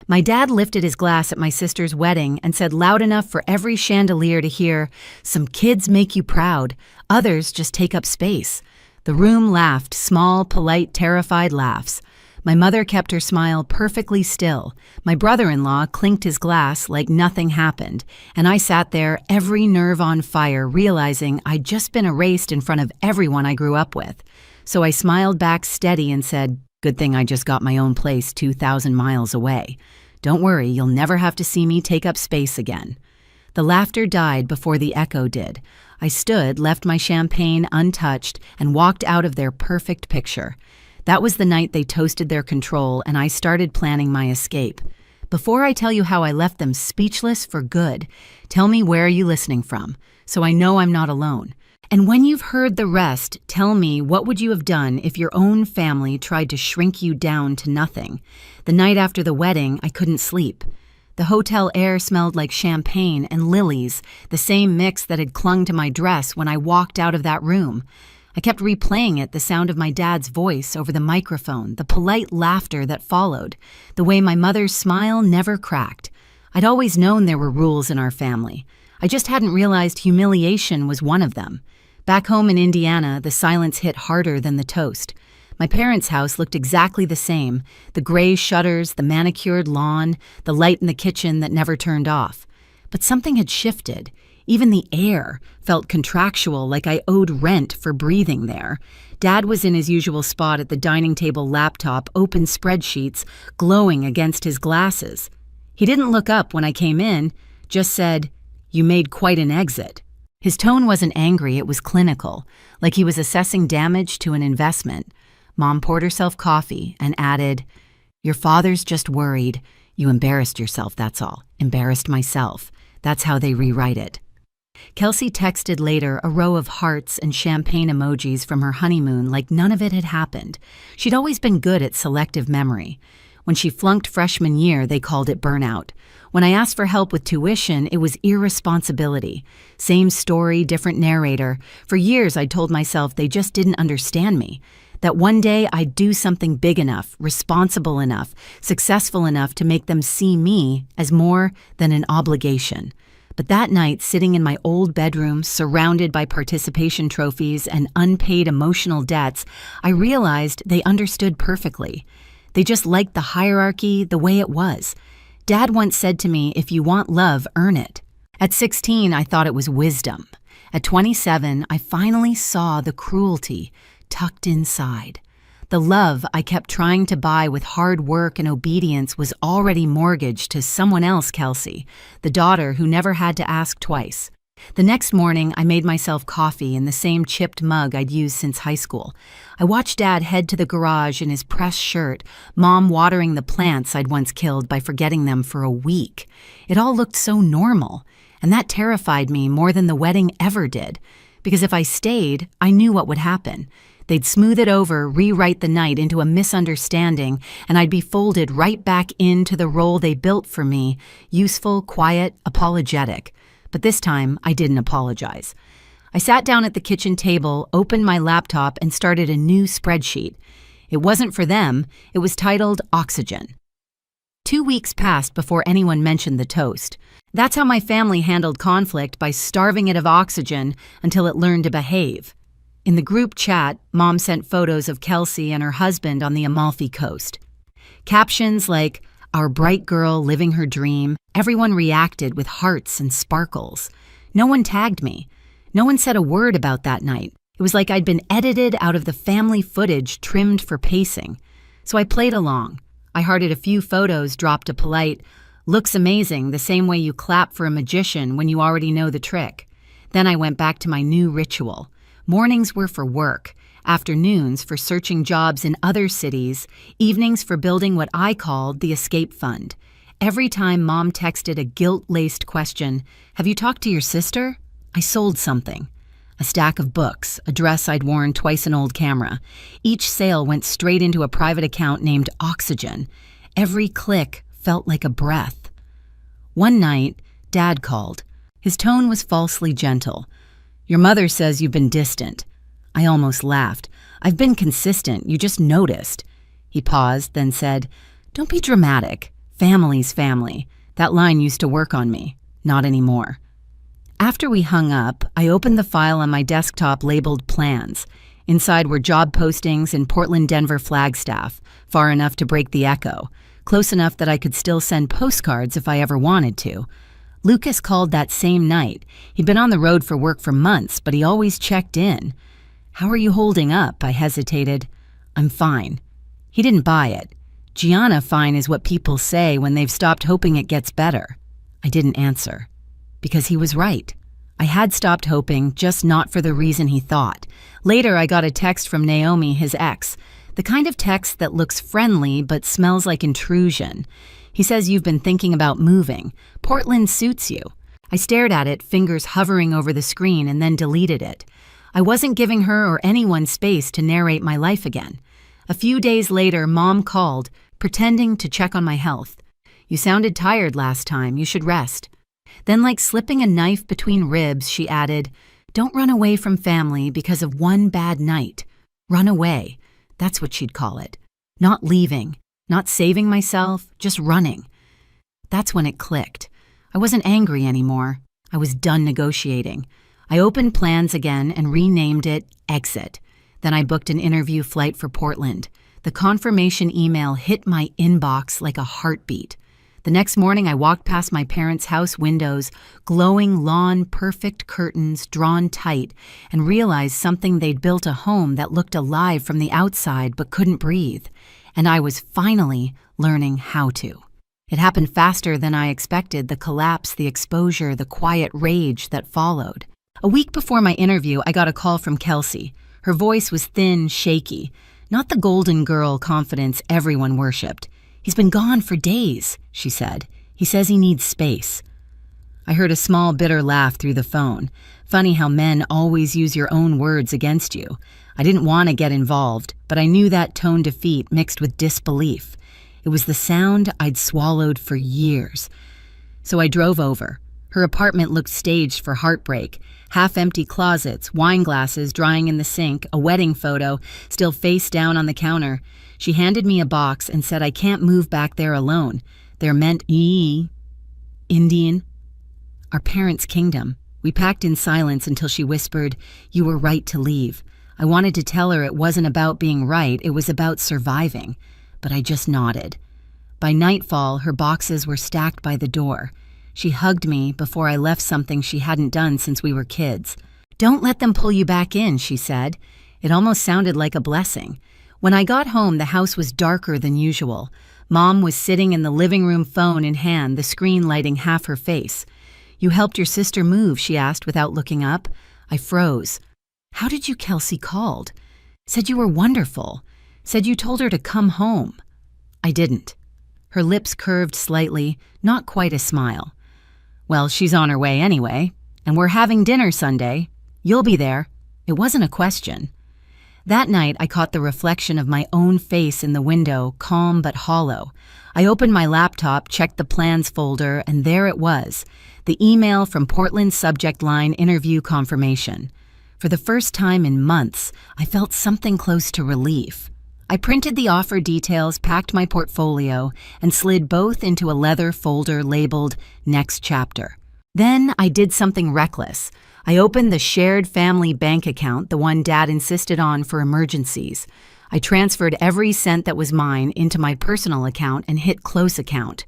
My dad lifted his glass at my sister's wedding and said loud enough for every chandelier to hear, "Some kids make you proud, others just take up space." The room laughed, small, polite, terrified laughs. My mother kept her smile perfectly still. My brother-in-law clinked his glass like nothing happened, and I sat there, every nerve on fire, realizing I'd just been erased in front of everyone I grew up with. So I smiled back steady and said, "Good thing I just got my own place 2,000 miles away. Don't worry, you'll never have to see me take up space again." The laughter died before the echo did. I stood, left my champagne untouched, and walked out of their perfect picture. That was the night they toasted their control, and I started planning my escape. Before I tell you how I left them speechless for good, tell me where are you listening from, so I know I'm not alone. And when you've heard the rest, tell me what would you have done if your own family tried to shrink you down to nothing. The night after the wedding, I couldn't sleep. The hotel air smelled like champagne and lilies, the same mix that had clung to my dress when I walked out of that room. I kept replaying it, the sound of my dad's voice over the microphone, the polite laughter that followed, the way my mother's smile never cracked. I'd always known there were rules in our family. I just hadn't realized humiliation was one of them. Back home in Indiana, the silence hit harder than the toast. My parents' house looked exactly the same, the gray shutters, the manicured lawn, the light in the kitchen that never turned off. But something had shifted. Even the air felt contractual, like I owed rent for breathing there. Dad was in his usual spot at the dining table laptop, open spreadsheets, glowing against his glasses. He didn't look up when I came in, just said, "You made quite an exit." His tone wasn't angry, it was clinical, like he was assessing damage to an investment. Mom poured herself coffee and added, "Your father's just worried. You embarrassed yourself, that's all. Embarrassed myself. That's how they rewrite it." Kelsey texted later a row of hearts and champagne emojis from her honeymoon like none of it had happened. She'd always been good at selective memory. When she flunked freshman year, they called it burnout. When I asked for help with tuition, it was irresponsibility. Same story, different narrator. For years, I'd told myself they just didn't understand me. That one day I'd do something big enough, responsible enough, successful enough to make them see me as more than an obligation. But that night, sitting in my old bedroom, surrounded by participation trophies and unpaid emotional debts, I realized they understood perfectly. They just liked the hierarchy the way it was. Dad once said to me, "If you want love, earn it." At 16, I thought it was wisdom. At 27, I finally saw the cruelty tucked inside. The love I kept trying to buy with hard work and obedience was already mortgaged to someone else, Kelsey, the daughter who never had to ask twice. The next morning, I made myself coffee in the same chipped mug I'd used since high school. I watched Dad head to the garage in his pressed shirt, Mom watering the plants I'd once killed by forgetting them for a week. It all looked so normal, and that terrified me more than the wedding ever did, because if I stayed, I knew what would happen. They'd smooth it over, rewrite the night into a misunderstanding, and I'd be folded right back into the role they built for me, useful, quiet, apologetic. But this time, I didn't apologize. I sat down at the kitchen table, opened my laptop, and started a new spreadsheet. It wasn't for them. It was titled Oxygen. 2 weeks passed before anyone mentioned the toast. That's how my family handled conflict, by starving it of oxygen until it learned to behave. In the group chat, Mom sent photos of Kelsey and her husband on the Amalfi Coast. Captions like, "Our bright girl living her dream." Everyone reacted with hearts and sparkles. No one tagged me. No one said a word about that night. It was like I'd been edited out of the family footage trimmed for pacing. So I played along. I hearted a few photos, dropped a polite, "Looks amazing," the same way you clap for a magician when you already know the trick. Then I went back to my new ritual. Mornings were for work, afternoons for searching jobs in other cities, evenings for building what I called the escape fund. Every time Mom texted a guilt-laced question, "Have you talked to your sister?" I sold something. A stack of books, a dress I'd worn twice an old camera. Each sale went straight into a private account named Oxygen. Every click felt like a breath. One night, Dad called. His tone was falsely gentle. "Your mother says you've been distant." I almost laughed. "I've been consistent, you just noticed." He paused, then said, "Don't be dramatic. Family's family. That line used to work on me. Not anymore. After we hung up, I opened the file on my desktop labeled Plans. Inside were job postings in Portland, Denver, Flagstaff, far enough to break the echo, close enough that I could still send postcards if I ever wanted to. Lucas called that same night. He'd been on the road for work for months, but he always checked in. "How are you holding up?" I hesitated. "I'm fine." He didn't buy it. Gianna fine is what people say when they've stopped hoping it gets better. I didn't answer. Because he was right. I had stopped hoping, just not for the reason he thought. Later, I got a text from Naomi, his ex, the kind of text that looks friendly but smells like intrusion. He says, "You've been thinking about moving. Portland suits you." I stared at it, fingers hovering over the screen, and then deleted it. I wasn't giving her or anyone space to narrate my life again. A few days later, Mom called, pretending to check on my health. "You sounded tired last time. You should rest." Then, like slipping a knife between ribs, she added, "Don't run away from family because of one bad night. Run away." That's what she'd call it. Not leaving, not saving myself, just running. That's when it clicked. I wasn't angry anymore. I was done negotiating. I opened Plans again and renamed it Exit. Then I booked an interview flight for Portland. The confirmation email hit my inbox like a heartbeat. The next morning, I walked past my parents' house windows, glowing lawn, perfect curtains drawn tight, and realized something they'd built a home that looked alive from the outside but couldn't breathe. And I was finally learning how to. It happened faster than I expected, the collapse, the exposure, the quiet rage that followed. A week before my interview, I got a call from Kelsey. Her voice was thin, shaky, not the golden girl confidence everyone worshipped. "He's been gone for days," she said. "He says he needs space." I heard a small, bitter laugh through the phone. Funny how men always use your own words against you. I didn't want to get involved, but I knew that tone defeat mixed with disbelief. It was the sound I'd swallowed for years. So I drove over. Her apartment looked staged for heartbreak. Half-empty closets, wine glasses drying in the sink, a wedding photo still face down on the counter. She handed me a box and said I can't move back there alone. They're meant Indian. Our parents' kingdom. We packed in silence until she whispered, "You were right to leave." I wanted to tell her it wasn't about being right, it was about surviving. But I just nodded. By nightfall, her boxes were stacked by the door. She hugged me before I left something she hadn't done since we were kids. "Don't let them pull you back in," she said. It almost sounded like a blessing. When I got home, the house was darker than usual. Mom was sitting in the living room, phone in hand, the screen lighting half her face. "You helped your sister move?" she asked without looking up. I froze. "How did you?" Kelsey called. "Said you were wonderful. Said you told her to come home." I didn't. Her lips curved slightly, not quite a smile. "Well, she's on her way anyway, and we're having dinner Sunday. You'll be there." It wasn't a question. That night, I caught the reflection of my own face in the window, calm but hollow. I opened my laptop, checked the Plans folder, and there it was, the email from Portland's subject line, "Interview confirmation." For the first time in months, I felt something close to relief. I printed the offer details, packed my portfolio, and slid both into a leather folder labeled Next Chapter. Then I did something reckless. I opened the shared family bank account, the one Dad insisted on for emergencies. I transferred every cent that was mine into my personal account and hit close account.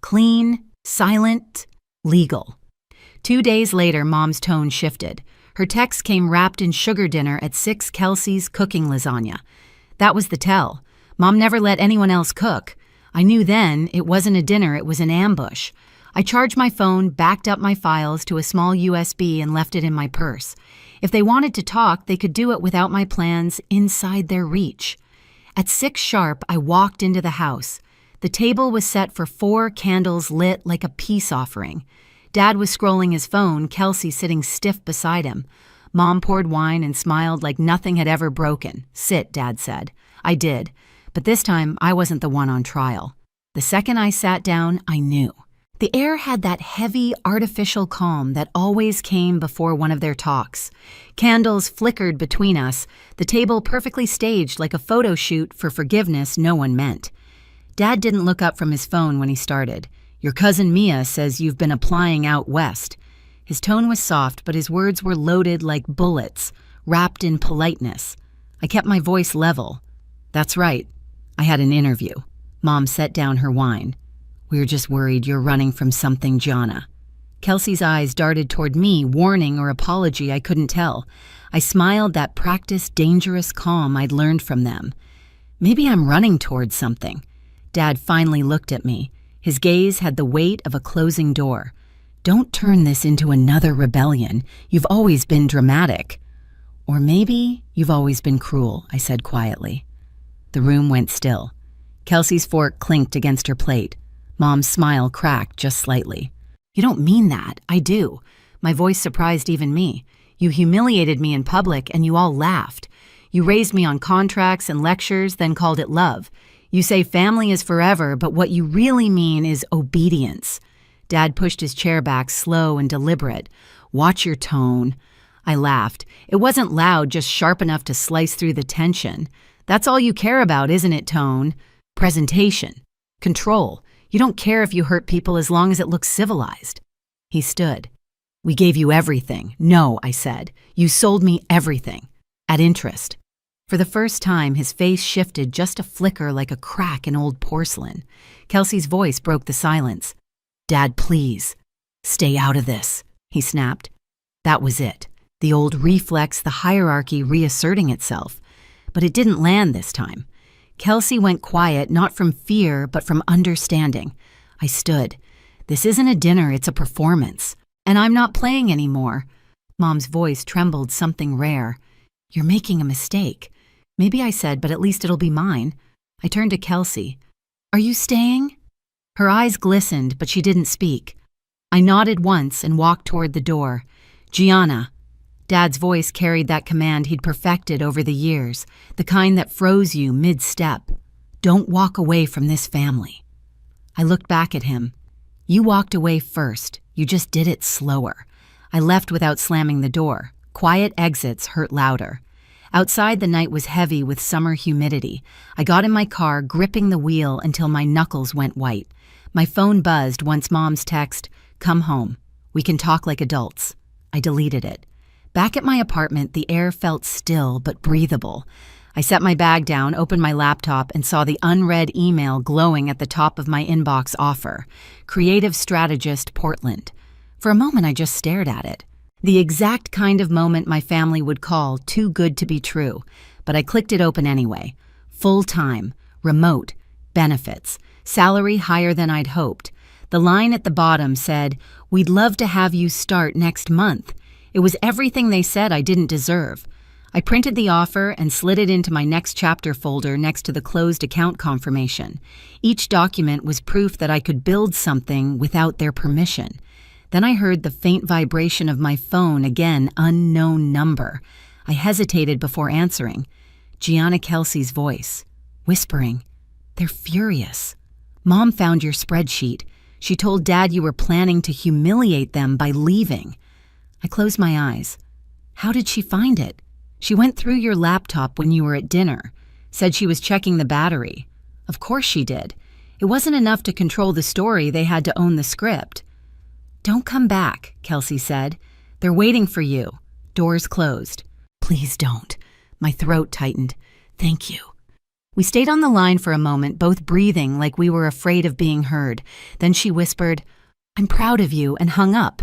Clean, silent, legal. 2 days later, Mom's tone shifted. Her text came wrapped in sugar dinner at 6 Kelsey's cooking lasagna. That was the tell. Mom never let anyone else cook. I knew then it wasn't a dinner, it was an ambush. I charged my phone, backed up my files to a small USB, and left it in my purse. If they wanted to talk, they could do it without my plans inside their reach. At 6 sharp, I walked into the house. The table was set for 4 candles lit like a peace offering. Dad was scrolling his phone, Kelsey sitting stiff beside him. Mom poured wine and smiled like nothing had ever broken. "Sit," Dad said. I did, but this time I wasn't the one on trial. The second I sat down, I knew. The air had that heavy, artificial calm that always came before one of their talks. Candles flickered between us, the table perfectly staged like a photo shoot for forgiveness no one meant. Dad didn't look up from his phone when he started. Your cousin Mia says you've been applying out west. His tone was soft, but his words were loaded like bullets, wrapped in politeness. I kept my voice level. That's right. I had an interview. Mom set down her wine. We're just worried you're running from something, Gianna. Kelsey's eyes darted toward me, warning or apology, I couldn't tell. I smiled that practiced, dangerous calm I'd learned from them. Maybe I'm running towards something. Dad finally looked at me. His gaze had the weight of a closing door. Don't turn this into another rebellion. You've always been dramatic. Or maybe you've always been cruel, I said quietly. The room went still. Kelsey's fork clinked against her plate. Mom's smile cracked just slightly. You don't mean that. I do. My voice surprised even me. You humiliated me in public and you all laughed. You raised me on contracts and lectures, then called it love. You say family is forever, but what you really mean is obedience. Dad pushed his chair back, slow and deliberate. Watch your tone. I laughed. It wasn't loud, just sharp enough to slice through the tension. That's all you care about, isn't it, tone? Presentation. Control. You don't care if you hurt people as long as it looks civilized. He stood. We gave you everything. No, I said. You sold me everything. At interest. For the first time, his face shifted just a flicker like a crack in old porcelain. Kelsey's voice broke the silence. Dad, please. Stay out of this, he snapped. That was it. The old reflex, the hierarchy reasserting itself. But it didn't land this time. Kelsey went quiet, not from fear, but from understanding. I stood. This isn't a dinner, it's a performance. And I'm not playing anymore. Mom's voice trembled something rare. You're making a mistake. Maybe I said, but at least it'll be mine. I turned to Kelsey. Are you staying? Her eyes glistened, but she didn't speak. I nodded once and walked toward the door. Gianna. Dad's voice carried that command he'd perfected over the years, the kind that froze you mid-step. Don't walk away from this family. I looked back at him. You walked away first. You just did it slower. I left without slamming the door. Quiet exits hurt louder. Outside, the night was heavy with summer humidity. I got in my car, gripping the wheel until my knuckles went white. My phone buzzed once Mom's text, "Come home. We can talk like adults." I deleted it. Back at my apartment, the air felt still but breathable. I set my bag down, opened my laptop, and saw the unread email glowing at the top of my inbox offer. Creative Strategist, Portland. For a moment, I just stared at it. The exact kind of moment my family would call too good to be true. But I clicked it open anyway. Full-time, remote, benefits, salary higher than I'd hoped. The line at the bottom said, "We'd love to have you start next month." It was everything they said I didn't deserve. I printed the offer and slid it into my next chapter folder next to the closed account confirmation. Each document was proof that I could build something without their permission. Then I heard the faint vibration of my phone, again, unknown number. I hesitated before answering. Gianna Kelsey's voice, whispering, "They're furious. Mom found your spreadsheet. She told Dad you were planning to humiliate them by leaving." I closed my eyes. How did she find it? She went through your laptop when you were at dinner. Said she was checking the battery. Of course she did. It wasn't enough to control the story, they had to own the script. "Don't come back," Kelsey said. "They're waiting for you." Doors closed. "Please don't." My throat tightened. "Thank you." We stayed on the line for a moment, both breathing like we were afraid of being heard. Then she whispered, "I'm proud of you," and hung up.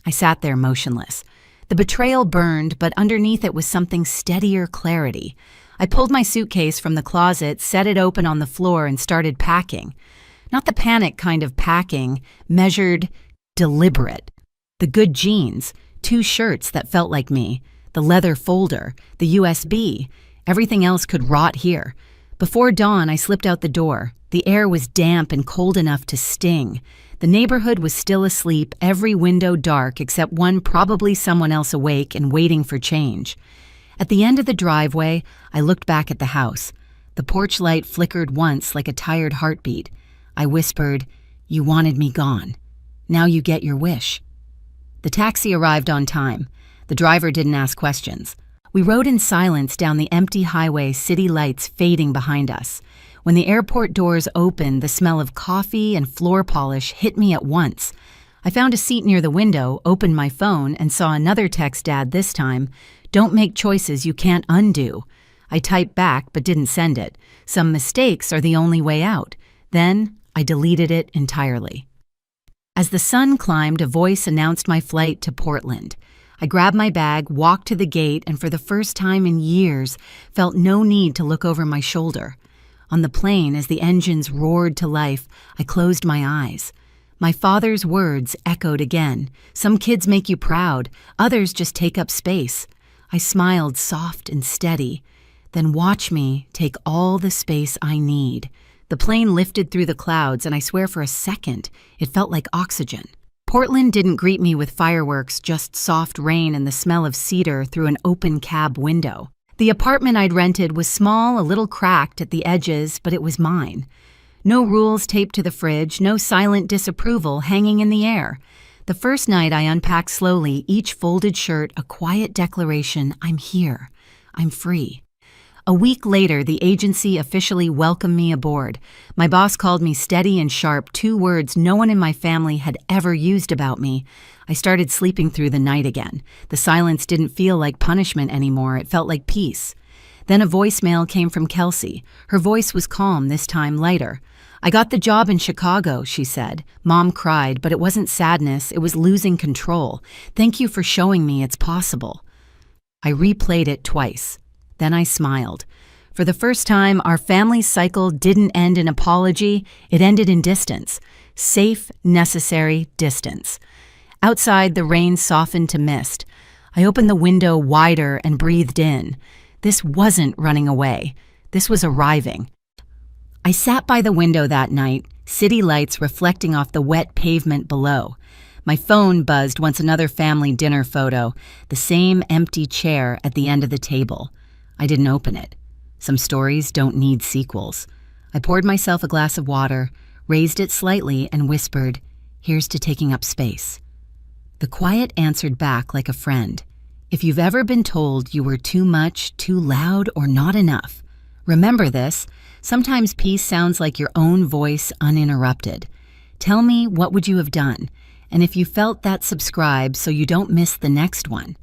I sat there motionless. The betrayal burned, but underneath it was something steadier clarity. I pulled my suitcase from the closet, set it open on the floor, and started packing. Not the panic kind of packing, measured, deliberate. The good jeans, 2 shirts that felt like me, the leather folder, the USB. Everything else could rot here. Before dawn, I slipped out the door. The air was damp and cold enough to sting. The neighborhood was still asleep, every window dark except one probably someone else awake and waiting for change. At the end of the driveway, I looked back at the house. The porch light flickered once like a tired heartbeat. I whispered, "You wanted me gone. Now you get your wish." The taxi arrived on time. The driver didn't ask questions. We rode in silence down the empty highway, city lights fading behind us. When the airport doors opened, the smell of coffee and floor polish hit me at once. I found a seat near the window, opened my phone, and saw another text Dad this time. "Don't make choices you can't undo." I typed back but didn't send it. Some mistakes are the only way out. Then I deleted it entirely. As the sun climbed, a voice announced my flight to Portland. I grabbed my bag, walked to the gate, and for the first time in years, felt no need to look over my shoulder. On the plane, as the engines roared to life, I closed my eyes. My father's words echoed again. "Some kids make you proud, others just take up space." I smiled soft and steady. "Then watch me take all the space I need." The plane lifted through the clouds, and I swear for a second, it felt like oxygen. Portland didn't greet me with fireworks, just soft rain and the smell of cedar through an open cab window. The apartment I'd rented was small, a little cracked at the edges, but it was mine. No rules taped to the fridge, no silent disapproval hanging in the air. The first night I unpacked slowly, each folded shirt a quiet declaration: I'm here. I'm free. A week later, the agency officially welcomed me aboard. My boss called me steady and sharp, 2 words no one in my family had ever used about me. I started sleeping through the night again. The silence didn't feel like punishment anymore, it felt like peace. Then a voicemail came from Kelsey. Her voice was calm, this time lighter. "I got the job in Chicago," she said. Mom cried, but it wasn't sadness, it was losing control. "Thank you for showing me it's possible." I replayed it twice. Then I smiled. For the first time, our family cycle didn't end in apology, it ended in distance. Safe, necessary distance. Outside, the rain softened to mist. I opened the window wider and breathed in. This wasn't running away. This was arriving. I sat by the window that night, city lights reflecting off the wet pavement below. My phone buzzed once another family dinner photo, the same empty chair at the end of the table. I didn't open it. Some stories don't need sequels. I poured myself a glass of water, raised it slightly, and whispered, "Here's to taking up space." The quiet answered back like a friend. If you've ever been told you were too much, too loud, or not enough, remember this. Sometimes peace sounds like your own voice uninterrupted. Tell me, what would you have done? And if you felt that, subscribe so you don't miss the next one.